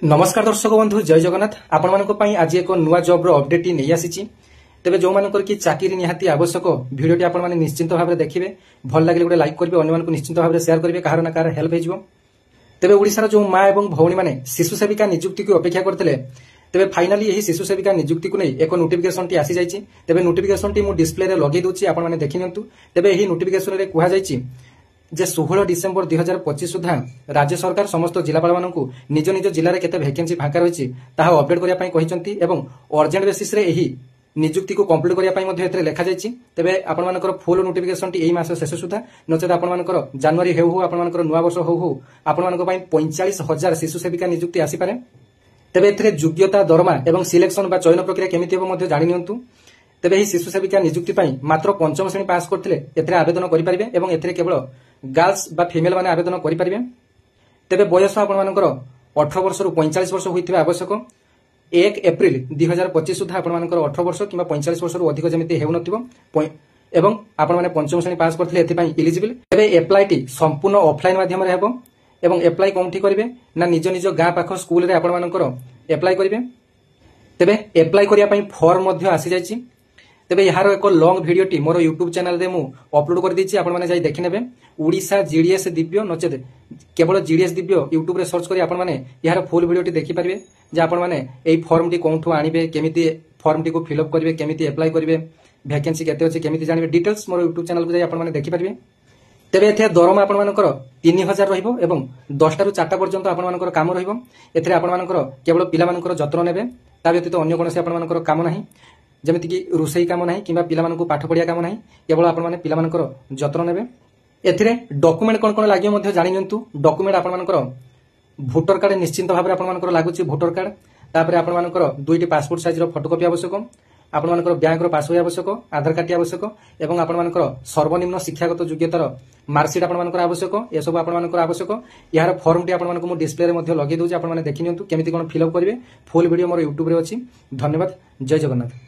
नमस्कार दर्शक बंधु जय जगन्नाथ आपण मानक पई आज एक नुआ जॉब रो अपडेट नै आसीची तेबे जो मानकर की चाकरी निहाती आवश्यक वीडियोटी आपण माने निश्चित भाव देखिबे भल लागले गोटे लाइक करबे अन्य मानक निश्चित भाव शेयर करबे कहार ना कहार हेल्प हेजिवो। तेबे ओडिसा जो मां एवं भौणी माने शिशु सेविका नियुक्ति को अपेक्षा करथिले तेबे फाइनली यही शिशु सेविका नियुक्ति को नै एक नोटिफिकेशन टी आसी जायछि। तेबे नोटिफिकेशन टी मु डिस्प्ले रे लगे दोछि आपण माने देखि नियंतु। तेबे एही नोटिफिकेशन रे कुहा जायछि जे 16 डिसेम्बर 2025 सुधा राज्य सरकार समस्त जिलापाल मानकु निज निज जिले में केते वैकेंसी फांका रही ताहा अपडेट करिया पई कहिसंती एवं अर्जेंट बेसिस रे एही नियुक्ति को कंप्लीट करिया पई मध्ये एतरे लेखा जायछि। तेबे आपण मानकर फुल नोटिफिकेशन टी एही मास शेष सुधा नचेत आपण मानकर जनवरी हेउ हो आपण मानकर नुआ वर्ष हो आपण मानक पई 45,000 शिशु सेविका नियुक्ति आसी पारे। तेबे एथरे योग्यता दरमा एवं सिलेक्शन बा चयन प्रक्रिया केमिति हो मध्ये जानि नियंतु। तेबे एही शिशु सेविका नियुक्ति पई मात्र पंचम श्रेणी पास करथिले एथरे आवेदन करि परिबे एवं एथरे केवल गर्ल्स बा फीमेल माने आवेदन करि परिबे। तेबे बयस आपण मानकर 18 वर्ष रु 45 वर्ष होइथिबा आवश्यक। 1 एप्रिल 2025 सुधा आपण मानकर 18 वर्ष किबा 45 वर्ष रु अधिक जेमिति हेउ नथिबो एवं आपण माने पंचम श्रेणी पास करथिले एथि पई एलिजिबल। तेबे एप्लाई टी संपूर्ण ऑफलाइन माध्यम रे हेबो एवं एप्लाई कोंठी करिवे ना निज निज गां पाख स्कूल रे आपण मानकर एप्लाई करिवे। तेबे एप्लाई करिया पई फॉर्म मध्ये आसी जायछि। तेबे यार एक लॉन्ग वीडियो टी मोर यूट्यूब चैनल रे मु अपलोड कर दीची आपण माने जाई देखि नेबे। ओडिशा जीडीएस दिव्य नचेत केवल जीडीएस दिव्य यूट्यूब रे सर्च करी आपण माने यार फुल वीडियो टी देखि परिबे जे आपण माने एई फॉर्म टी कोंठु आनिबे केमिति फॉर्म टी को फिल अप करिवे केमिति अप्लाई करिवे वैकेंसी केते अछि केमिति जानिबे डिटेल्स मोर यूट्यूब चैनल को जाई आपण माने देखि परिबे। तेबे एथे दरमा आपण मानकर 3000 रहिबो एवं 10 टा रु 4 टा पर्यंत आपण मानकर काम रहिबो। एथरे आपण मानकर केवल पिला मानकर जत्न नेबे ता व्यतीत अन्य कोनसे आपण मानकर काम नाही जमिति कि रोसई काम नाही किबा पिला मानकु पाठ पढिया काम नाही केवल आपण माने पिला मानकर जत्न नेबे। एथिरे डॉक्यूमेंट कोन कोन लागियो मध्ये जानि नियंतु। डॉक्यूमेंट आपण मानकर वोटर कार्ड निश्चित भाबरे आपण मानकर लागुची वोटर कार्ड तापरे आपण मानकर दुईटी पासपोर्ट साइज रो फोटोकॉपी आवश्यक आपण मानकर बैंक रो पासबुक आवश्यक आधार कार्ड आवश्यक एवं आपण मानकर सर्वनिम्न शिक्षागत योग्यतार मार्कशीट आपण मानकर आवश्यक ए सब आपण मानकर आवश्यक। यार फॉर्म टी आपण मानक मु डिस्प्ले रे मध्ये लगे दोछि आपण माने देखि नियंतु केमिति कोन फिल अप करिवे। फुल वीडियो मोर यूट्यूब रे अछि। धन्यवाद जय जगन्नाथ।